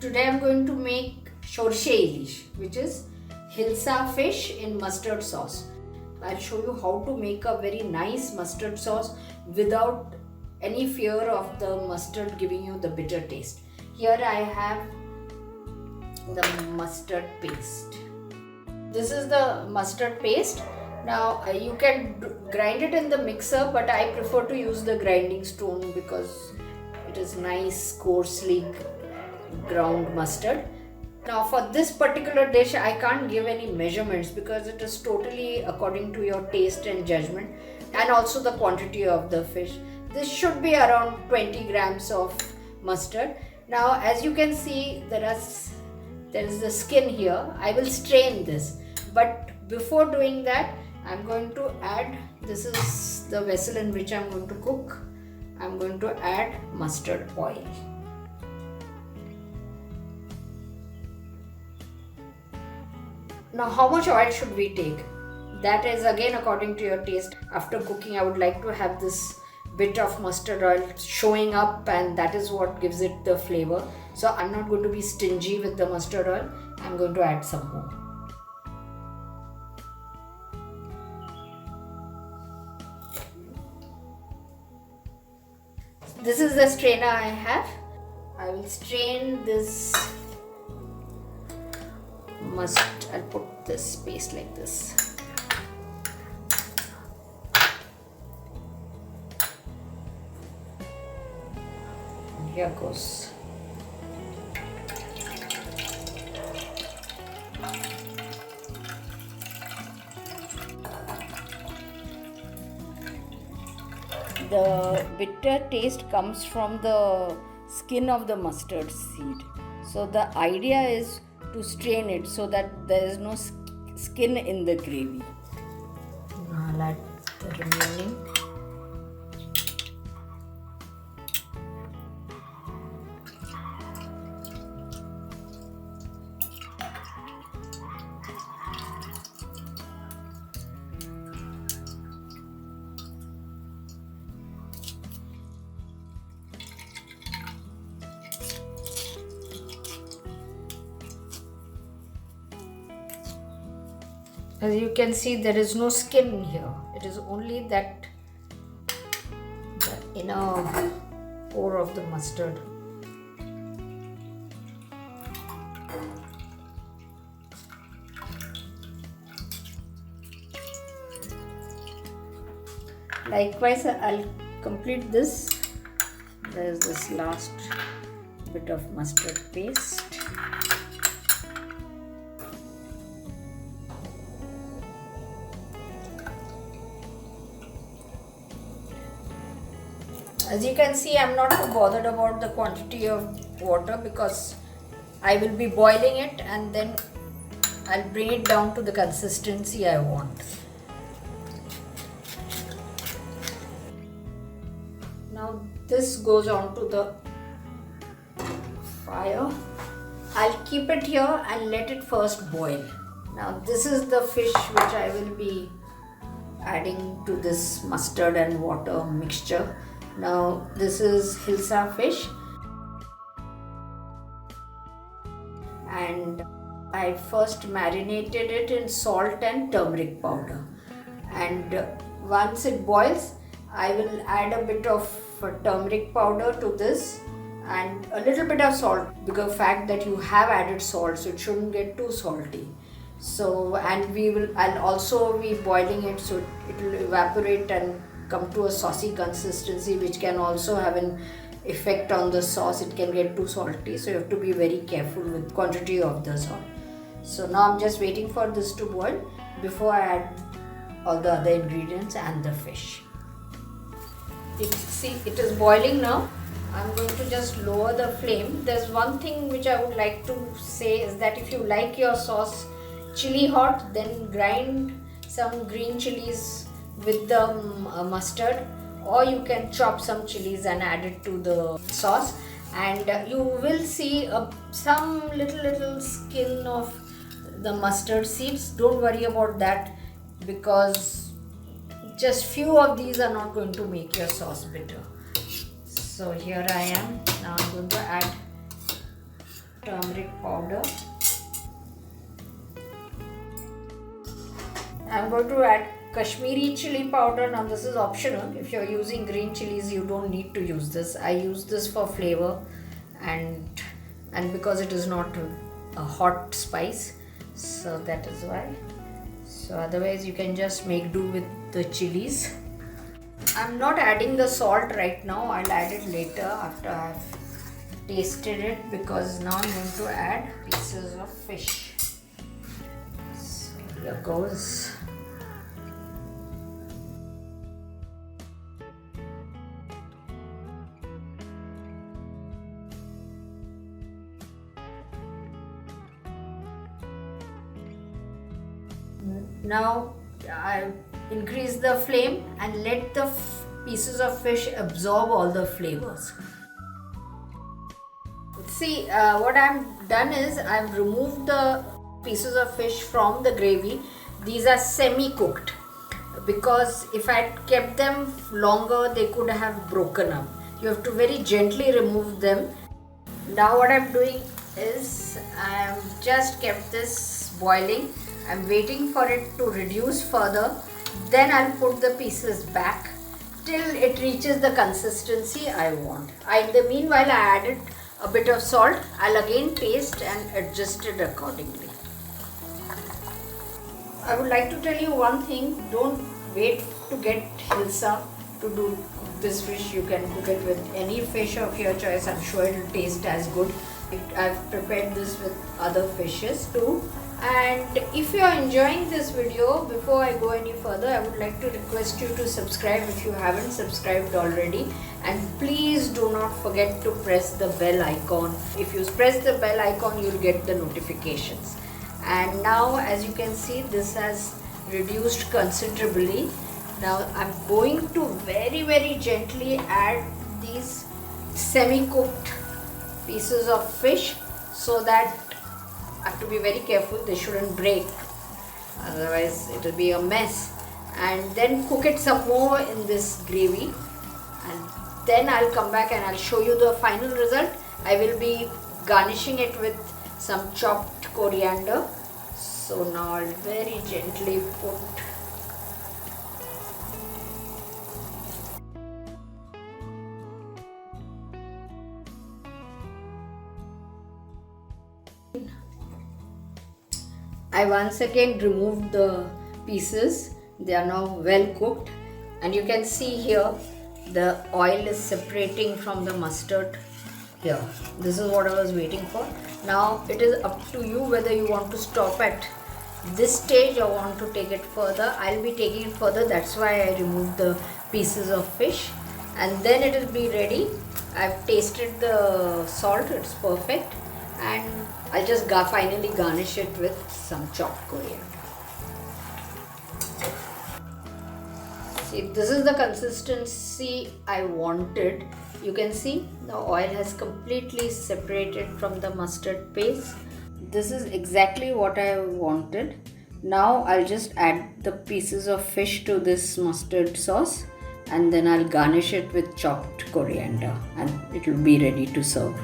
Today I'm going to make Shorshe Ilish, which is Hilsa fish in mustard sauce. I'll show you how to make a very nice mustard sauce without any fear of the mustard giving you the bitter taste. Here I have the mustard paste. This is the mustard paste. Now you can grind it in the mixer, but I prefer to use the grinding stone because it is nice, coarsely ground mustard. Now for this particular dish I can't give any measurements because it is totally according to your taste and judgment, and also the quantity of the fish. This should be around 20 grams of mustard. Now as you can see, there is the skin here. I will strain this, but before doing that I'm going to add, this is the vessel in which I'm going to cook. I'm going to add mustard oil. Now how much oil should we take? That is again according to your taste. After cooking I would like to have this bit of mustard oil showing up, and that is what gives it the flavor. So I'm not going to be stingy with the mustard oil. I'm going to add some more. This is the strainer I have. I will strain this I'll put this paste like this. And here goes. The bitter taste comes from the skin of the mustard seed. So the idea is to strain it so that there is no skin in the gravy. Now I'll add the remaining. As you can see, there is no skin here. It is only that the inner core of the mustard. Likewise, I'll complete this. There is this last bit of mustard paste. As you can see, I'm not too bothered about the quantity of water because I will be boiling it and then I'll bring it down to the consistency I want. Now this goes on to the fire. I'll keep it here and let it first boil. Now this is the fish which I will be adding to this mustard and water mixture. Now this is Hilsa fish, and I first marinated it in salt and turmeric powder, and once it boils I will add a bit of turmeric powder to this and a little bit of salt, because the fact that you have added salt, so it shouldn't get too salty. So, and I'll also be boiling it so it will evaporate and come to a saucy consistency, which can also have an effect on the sauce. It can get too salty, so you have to be very careful with quantity of the salt. So now I'm just waiting for this to boil before I add all the other ingredients and the fish. See, it is boiling now. I'm going to just lower the flame. There's one thing which I would like to say is that if you like your sauce chili hot, then grind some green chilies with the mustard, or you can chop some chilies and add it to the sauce, and you will see some little skin of the mustard seeds. Don't worry about that because just few of these are not going to make your sauce bitter. So here I am. Now I'm going to add turmeric powder. I'm going to add Kashmiri chili powder. Now this is optional. If you're using green chilies, you don't need to use this. I use this for flavor and because it is not a hot spice, so that is why. So otherwise you can just make do with the chilies. I'm not adding the salt right now. I'll add it later after I've tasted it, because now I'm going to add pieces of fish. So here goes. Now I increase the flame and let the pieces of fish absorb all the flavors. See, what I've done is I've removed the pieces of fish from the gravy. These are semi-cooked, because if I had kept them longer, they could have broken up. You have to very gently remove them. Now what I'm doing is I've just kept this boiling. I'm waiting for it to reduce further. Then I'll put the pieces back till it reaches the consistency I want. In the meanwhile, I added a bit of salt. I'll again taste and adjust it accordingly. I would like to tell you one thing. Don't wait to get Hilsa to do this fish. You can cook it with any fish of your choice. I'm sure it will taste as good. I've prepared this with other fishes too. And if you are enjoying this video, before I go any further, I would like to request you to subscribe if you haven't subscribed already, and please do not forget to press the bell icon. If you press the bell icon, you'll get the notifications. And now, as you can see, this has reduced considerably. Now I'm going to very gently add these semi-cooked pieces of fish, so that I have to be very careful, they shouldn't break, otherwise it will be a mess. And then cook it some more in this gravy, and then I'll come back and I'll show you the final result. I will be garnishing it with some chopped coriander. So now I'll very gently put I once again removed the pieces. They are now well cooked, and you can see here the oil is separating from the mustard here. This is what I was waiting for. Now it is up to you whether you want to stop at this stage or want to take it further. I'll be taking it further, that's why I removed the pieces of fish, and then it will be ready. I've tasted the salt, it's perfect, and I'll just finally garnish it with some chopped coriander. See, this is the consistency I wanted. You can see the oil has completely separated from the mustard paste. This is exactly what I wanted. Now I'll just add the pieces of fish to this mustard sauce, and then I'll garnish it with chopped coriander, and it will be ready to serve.